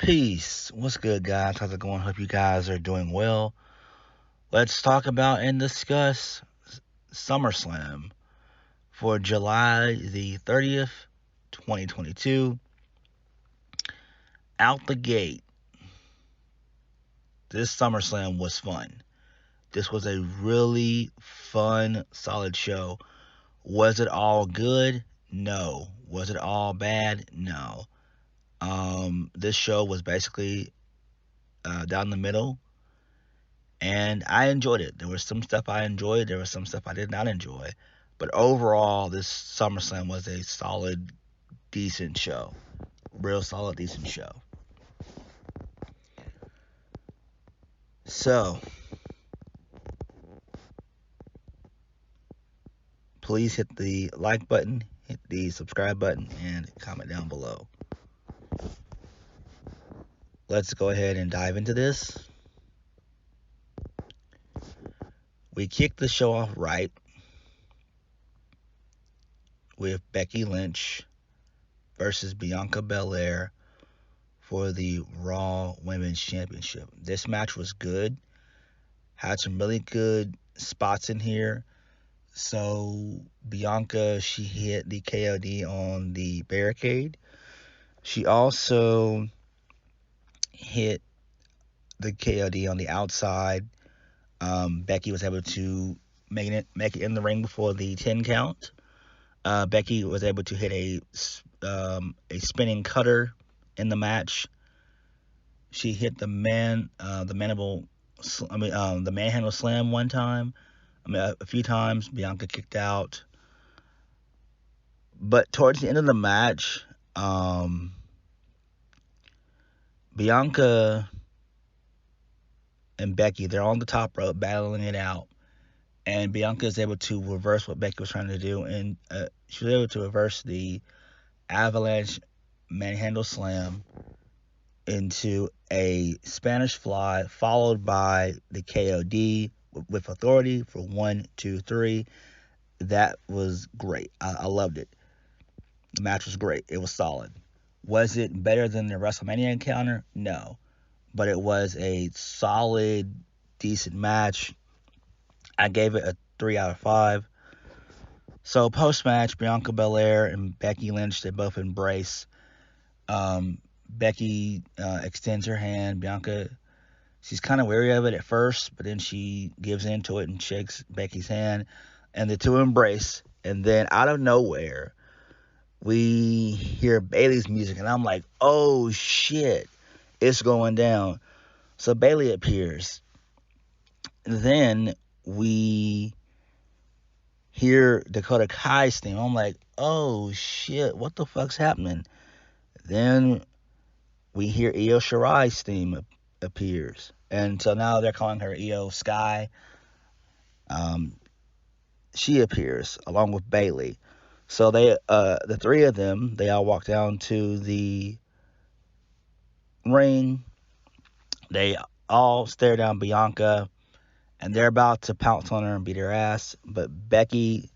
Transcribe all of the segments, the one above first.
Peace. What's good, guys? How's it going? Hope you guys are doing well. Let's talk about and discuss SummerSlam for July the 30th, 2022. Out the gate, this SummerSlam was fun. This was a really fun, solid show. Was it all good? No. Was it all bad? No. This show was basically down the middle, and I enjoyed it. There was some stuff I enjoyed, there was some stuff I did not enjoy. But overall, this SummerSlam was a solid, decent show. Real solid, decent show. So, please hit the like button, hit the subscribe button, and comment down below. Let's go ahead and dive into this. We kicked the show off right with Becky Lynch versus Bianca Belair for the Raw Women's Championship. This match was good. Had some really good spots in here. So Bianca, she hit the KOD on the barricade. She also hit the KOD on the outside. Becky was able to make it in the ring before the 10 count. Becky was able to hit a spinning cutter in the match. She hit the manhandle slam one time. A few times. Bianca kicked out. But towards the end of the match, Bianca and Becky, they're on the top rope battling it out. And Bianca is able to reverse what Becky was trying to do. And she was able to reverse the avalanche manhandle slam into a Spanish fly, followed by the KOD with authority for 1, 2, 3. That was great. I loved it. The match was great. It was solid. Was it better than the WrestleMania encounter? No. But it was a solid, decent match. I gave it a 3 out of 5. So post-match, Bianca Belair and Becky Lynch, they both embrace. Becky extends her hand. Bianca, she's kind of wary of it at first, but then she gives into it and shakes Becky's hand. And the two embrace. And then out of nowhere, we hear Bayley's music. And I'm like, oh, shit. It's going down. So Bayley appears. Then we hear Dakota Kai's theme. I'm like, oh shit, what the fuck's happening? Then we hear Io Shirai's theme appears. And so now they're calling her Io Sky. She appears along with Bayley. So they, the three of them, they all walk down to the ring. They all stare down Bianca, and they're about to pounce on her and beat her ass. But Becky,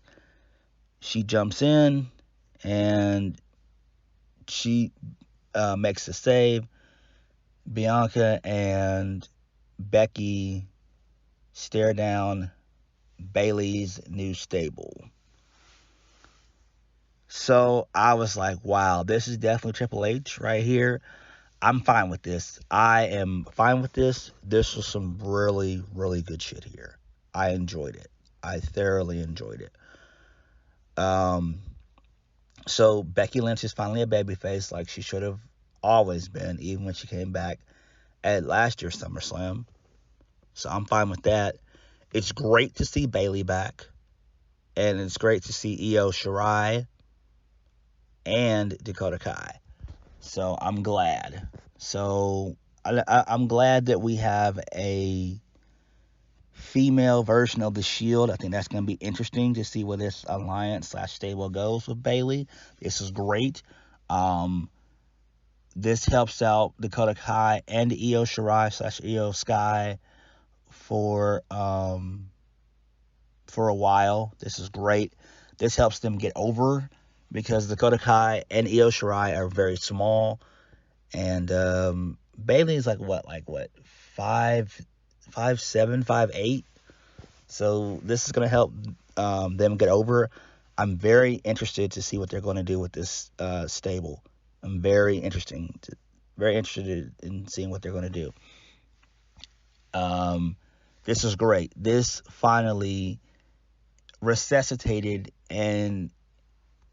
she jumps in, and she makes the save. Bianca and Becky stare down Bayley's new stable. So I was like, wow, this is definitely Triple H right here. I'm fine with this. I am fine with this. This was some really, really good shit here. I enjoyed it. I thoroughly enjoyed it. So Becky Lynch is finally a babyface, like she should have always been, even when she came back at last year's SummerSlam. So I'm fine with that. It's great to see Bayley back. And it's great to see Io Shirai and Dakota Kai. So I'm glad. So I'm glad that we have a female version of the Shield. I think that's going to be interesting to see where this alliance / stable goes with Bayley. This is great. This helps out Dakota Kai and Io Shirai / Io Sky for a while. This is great. This helps them get over, because Dakota Kai and Io Shirai are very small, And Bayley is like what 5'7", 5'8". So this is gonna help them get over. I'm very interested to see what they're going to do with this stable. I'm very interested in seeing what they're going to do. This was great. This finally resuscitated and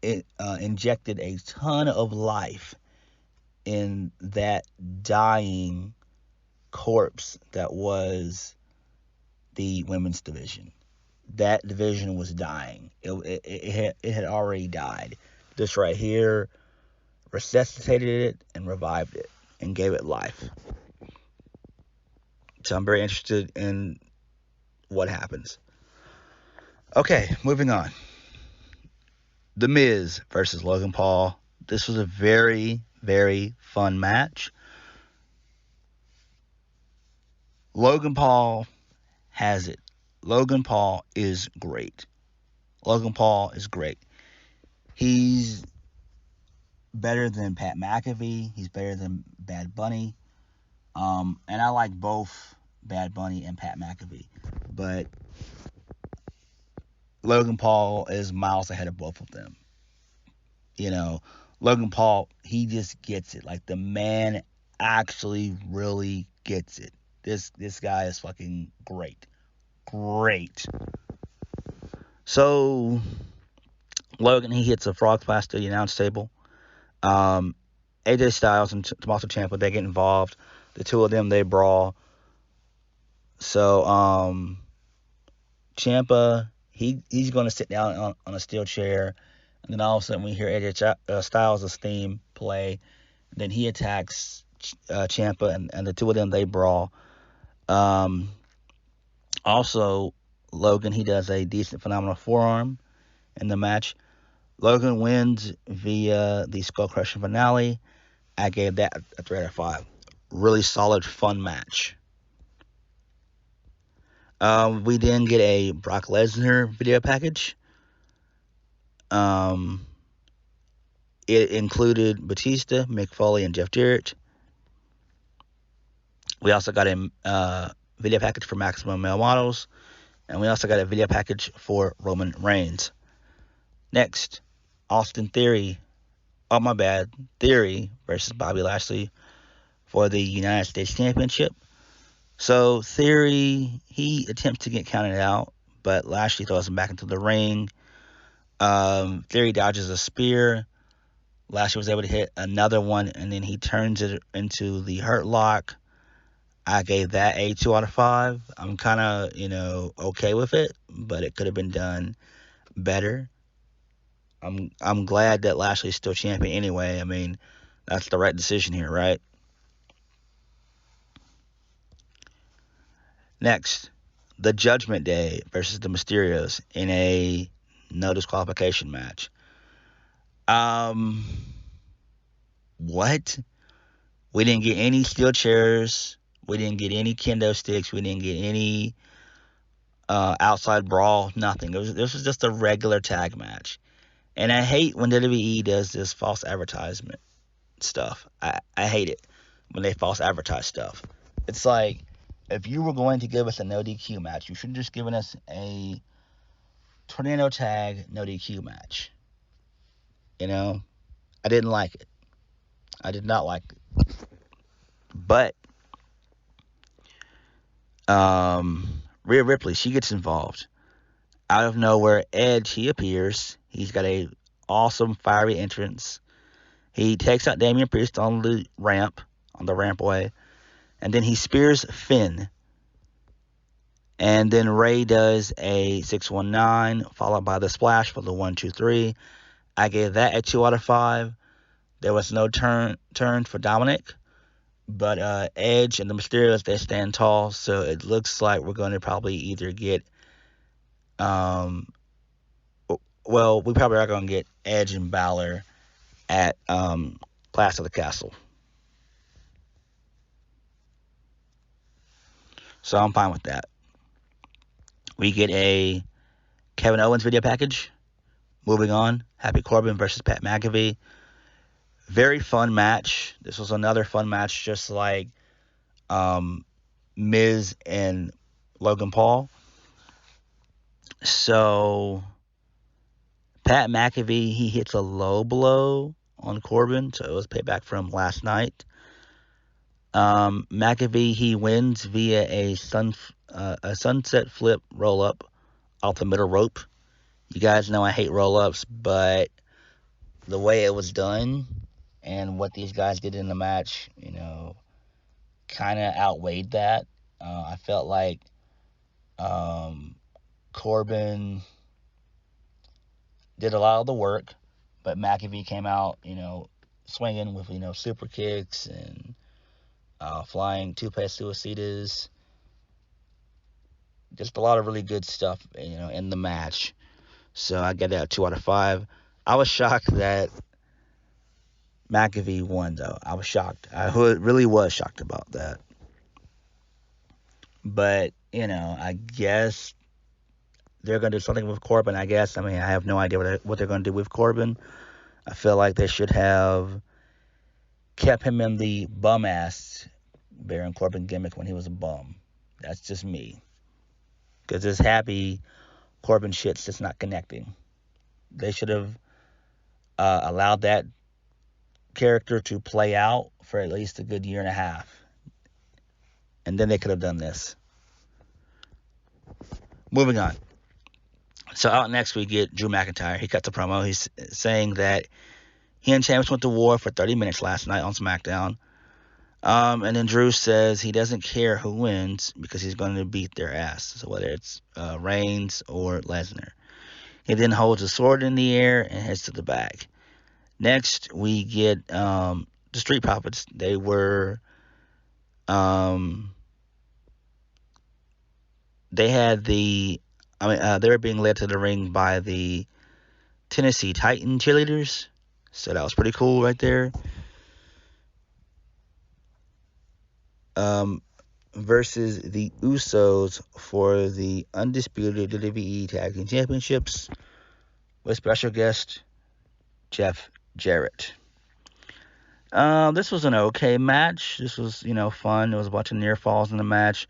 it injected a ton of life in that dying corpse that was the women's division. That division was dying. It had already died. This right here resuscitated it and revived it and gave it life. So I'm very interested in what happens. Okay, moving on. The Miz versus Logan Paul. This was a very, very fun match. Logan Paul has it. Logan Paul is great. Logan Paul is great. He's better than Pat McAfee. He's better than Bad Bunny. And I like both Bad Bunny and Pat McAfee. But Logan Paul is miles ahead of both of them. You know, Logan Paul, he just gets it. Like, the man actually really gets it. This guy is fucking great. Great. So, Logan, he hits a frog splash to the announce table. AJ Styles and Tommaso Ciampa, they get involved. The two of them, they brawl. So, Ciampa, he's going to sit down on a steel chair. And then all of a sudden we hear AJ Styles' theme play. And then he attacks Ciampa, and the two of them, they brawl. Also, Logan, he does a decent phenomenal forearm in the match. Logan wins via the Skull Crushing finale. I gave that a 3 out of 5. Really solid, fun match. We then get a Brock Lesnar video package. It included Batista, Mick Foley, and Jeff Jarrett. We also got a video package for Maximum Male Models. And we also got a video package for Roman Reigns. Next, Austin Theory. Oh, my bad. Theory versus Bobby Lashley for the United States Championship. So, Theory, he attempts to get counted out, but Lashley throws him back into the ring. Theory dodges a spear. Lashley was able to hit another one, and then he turns it into the Hurt Lock. I gave that a 2 out of 5. I'm kind of, okay with it, but it could have been done better. I'm glad that Lashley's still champion anyway. I mean, that's the right decision here, right? Next, the Judgment Day versus the Mysterios in a no disqualification match. What? We didn't get any steel chairs. We didn't get any kendo sticks. We didn't get any outside brawl. Nothing. This was just a regular tag match. And I hate when WWE does this false advertisement stuff. I hate it when they false advertise stuff. It's like, if you were going to give us a no DQ match, you should have just given us a tornado tag no DQ match. I didn't like it. I did not like it. But Rhea Ripley, she gets involved. Out of nowhere, Edge, he appears. He's got a awesome fiery entrance. He takes out Damian Priest on the rampway, and then he spears Finn. And then Ray does a 619, followed by the splash for the 1-2-3. I gave that a 2 out of 5. There was no turn for Dominic, but Edge and the Mysterios, they stand tall, so it looks like we're going to probably either get we probably are going to get Edge and Balor at Clash of the Castle. So I'm fine with that. We get a Kevin Owens video package. Moving on, Happy Corbin versus Pat McAfee. Very fun match. This was another fun match, just like Miz and Logan Paul. So Pat McAfee, he hits a low blow on Corbin, so it was payback from last night. McAfee, he wins via a sunset flip roll up off the middle rope. You guys know I hate roll ups, but the way it was done and what these guys did in the match, kind of outweighed that. I felt like Corbin did a lot of the work, but McAfee came out, swinging with, super kicks and flying tope suicidas. Just a lot of really good stuff, in the match. So I get that a 2 out of 5. I was shocked that McAfee won, though. I was shocked. I really was shocked about that. But, I guess they're going to do something with Corbin, I guess. I mean, I have no idea what they're going to do with Corbin. I feel like they should have kept him in the bum-ass Baron Corbin gimmick when he was a bum. That's just me. Because this happy Corbin shit's just not connecting. They should have allowed that character to play out for at least a good year and a half. And then they could have done this. Moving on. So out next we get Drew McIntyre. He cuts a promo. He's saying that he and Sheamus went to war for 30 minutes last night on SmackDown. And then Drew says he doesn't care who wins because he's going to beat their ass. So whether it's Reigns or Lesnar. He then holds a sword in the air and heads to the back. Next, we get the Street Profits. They were, they were being led to the ring by the Tennessee Titan cheerleaders. So that was pretty cool right there. Versus the Usos for the Undisputed WWE Tag Team Championships with special guest Jeff Jarrett. This was an okay match. This was, fun. There was a bunch of near falls in the match.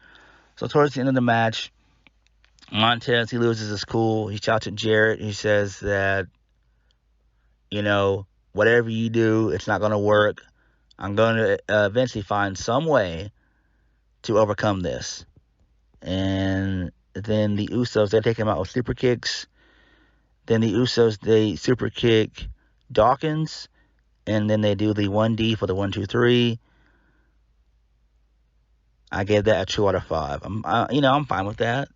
So towards the end of the match, Montez, he loses his cool. He shouts at Jarrett. He says that, whatever you do, it's not going to work. I'm going to eventually find some way to overcome this. And then the Usos, they take him out with super kicks. Then the Usos, they super kick Dawkins. And then they do the 1D for the 1, 2, 3. I gave that a 2 out of 5. I'm fine with that.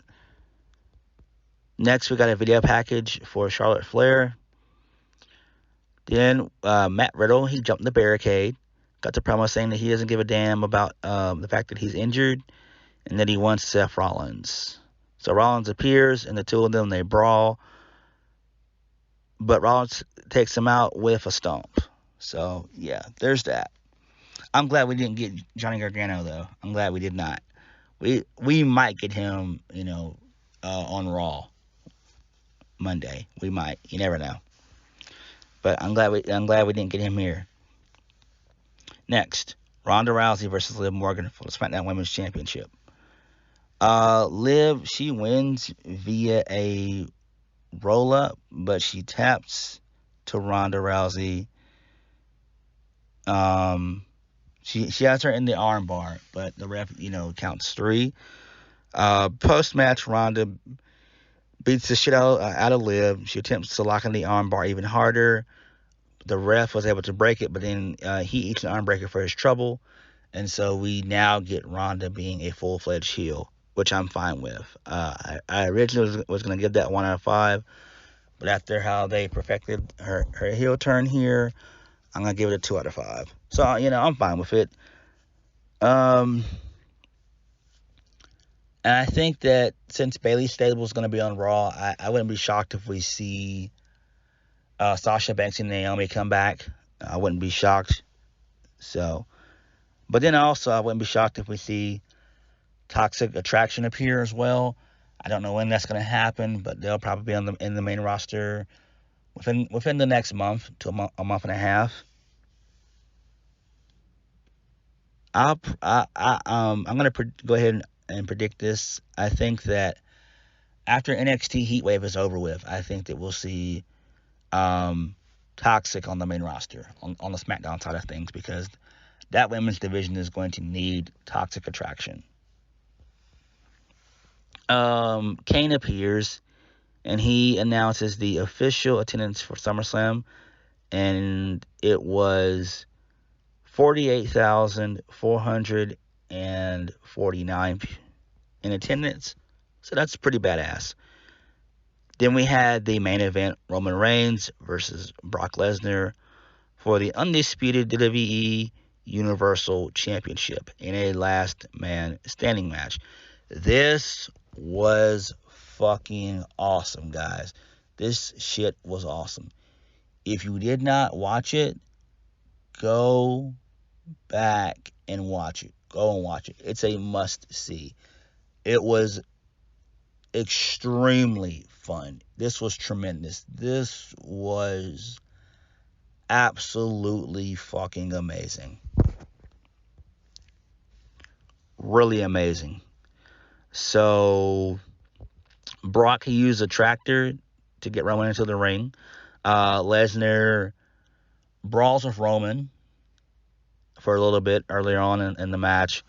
Next, we got a video package for Charlotte Flair. Then Matt Riddle, he jumped the barricade. Got the promo saying that he doesn't give a damn about the fact that he's injured and that he wants Seth Rollins. So Rollins appears, and the two of them, they brawl. But Rollins takes him out with a stomp. So, yeah, there's that. I'm glad we didn't get Johnny Gargano, though. I'm glad we did not. We might get him, on Raw Monday. We might. You never know. But I'm glad we didn't get him here. Next, Ronda Rousey versus Liv Morgan for the SmackDown Women's Championship. Liv, she wins via a roll-up, but she taps to Ronda Rousey. She has her in the arm bar, but the ref, counts 3. Post-match, Ronda beats the shit out of Liv. She attempts to lock in the arm bar even harder. The ref was able to break it, but then he eats an arm breaker for his trouble. And so we now get Ronda being a full-fledged heel, which I'm fine with. I originally was going to give that 1 out of 5, but after how they perfected her heel turn here, I'm going to give it a 2 out of 5. So, I'm fine with it. And I think that since Bayley's stable is going to be on Raw, I wouldn't be shocked if we see Sasha Banks and Naomi come back. I wouldn't be shocked. So, but then also I wouldn't be shocked if we see Toxic Attraction appear as well. I don't know when that's going to happen, but they'll probably be in the main roster within the next month to a month and a half. I'm gonna go ahead and predict this. I think that after NXT Heatwave is over with, I think that we'll see Toxic on the main roster on the SmackDown side of things, because that women's division is going to need Toxic attraction. Kane appears and he announces the official attendance for SummerSlam, and it was 48,449 in attendance. So that's pretty badass. Then we had the main event, Roman Reigns versus Brock Lesnar for the undisputed WWE Universal Championship in a last man standing match. This was fucking awesome, guys. This shit was awesome. If you did not watch it, go back and watch it. Go and watch it. It's a must see. It was extremely fun. This was tremendous. This was absolutely fucking amazing. Really amazing. So Brock, he used a tractor to get Roman into the ring. Lesnar brawls with Roman for a little bit earlier on in the match.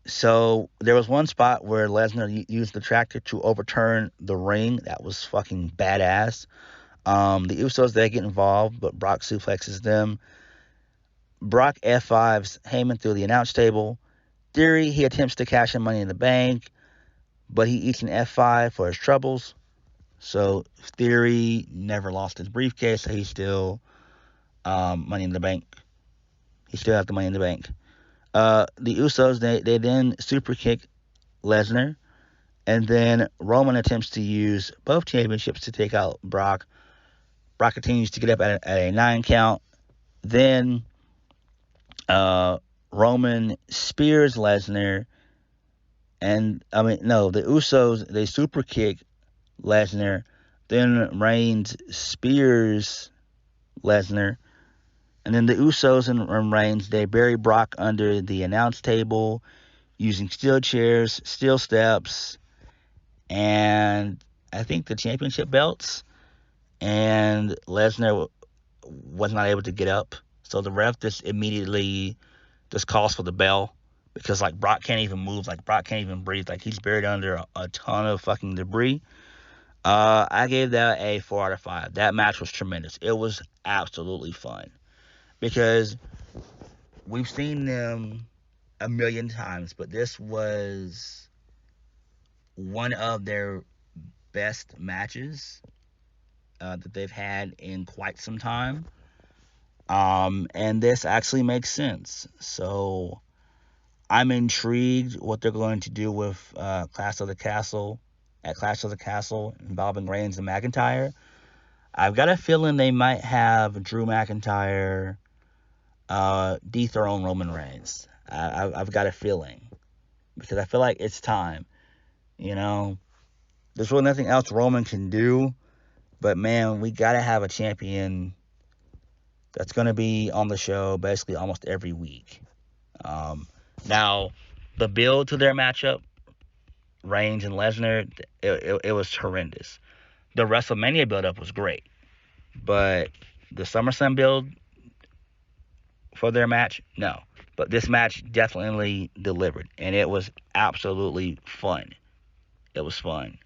So there was one spot where Lesnar used the tractor to overturn the ring. That was fucking badass. The Usos, they get involved, but Brock suplexes them. Brock F5s Heyman through the announce table. Theory, he attempts to cash in Money in the Bank, but he eats an F5 for his troubles. So Theory never lost his briefcase, so he's still Money in the Bank. He still has the Money in the Bank. The Usos, they then super kick Lesnar, and then Roman attempts to use both championships to take out Brock. Brock continues to get up at a 9 count. Then Roman spears Lesnar, the Usos, they super kick Lesnar. Then Reigns spears Lesnar. And then the Usos and Reigns, they bury Brock under the announce table using steel chairs, steel steps, and I think the championship belts. And Lesnar was not able to get up. So the ref just immediately just calls for the bell, because like Brock can't even move, like Brock can't even breathe, like he's buried under a ton of fucking debris. I gave that a 4 out of 5. That match was tremendous. It was absolutely fun, because we've seen them a million times, but this was one of their best matches that they've had in quite some time. And this actually makes sense. So I'm intrigued what they're going to do with Clash of the Castle involving Reigns and McIntyre. I've got a feeling they might have Drew McIntyre dethrone Roman Reigns. I've got a feeling, because I feel like it's time. There's really nothing else Roman can do, but man, we gotta have a champion that's gonna be on the show basically almost every week. Now, the build to their matchup, Reigns and Lesnar, it was horrendous. The WrestleMania build-up was great, but the SummerSlam build for their match, no. But this match definitely delivered, and it was absolutely fun. It was fun.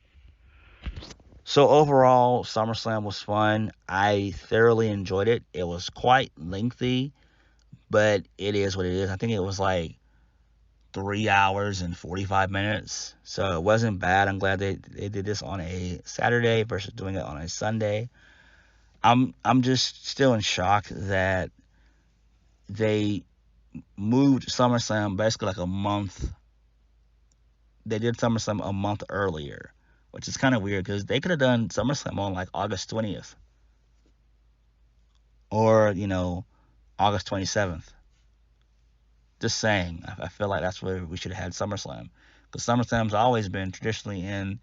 So overall, SummerSlam was fun. I thoroughly enjoyed it. It was quite lengthy, but it is what it is. I think it was like 3 hours and 45 minutes. So it wasn't bad. I'm glad they did this on a Saturday versus doing it on a Sunday. I'm just still in shock that they moved SummerSlam basically like a month. They did SummerSlam a month earlier, which is kind of weird, because they could have done SummerSlam on like August 20th or, August 27th. Just saying. I feel like that's where we should have had SummerSlam, because SummerSlam's always been traditionally in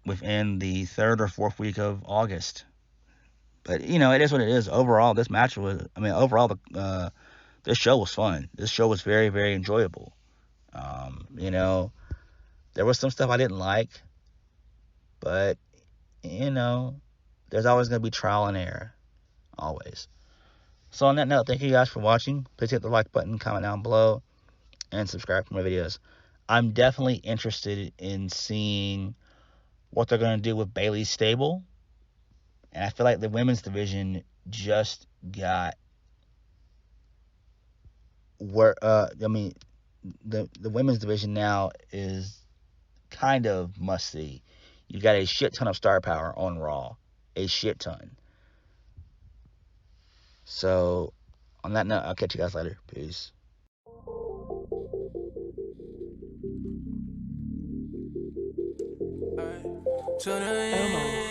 within the 3rd or 4th week of August. But it is what it is. Overall, this match was. Overall, this show was fun. This show was very, very enjoyable. There was some stuff I didn't like, but there's always gonna be trial and error, always. So on that note, thank you guys for watching. Please hit the like button, comment down below, and subscribe for more videos. I'm definitely interested in seeing what they're gonna do with Bayley's stable, and I feel like the women's division just got where the women's division now is kind of must see. You got a shit ton of star power on Raw, a shit ton. So on that note, I'll catch you guys later. Peace. Alright.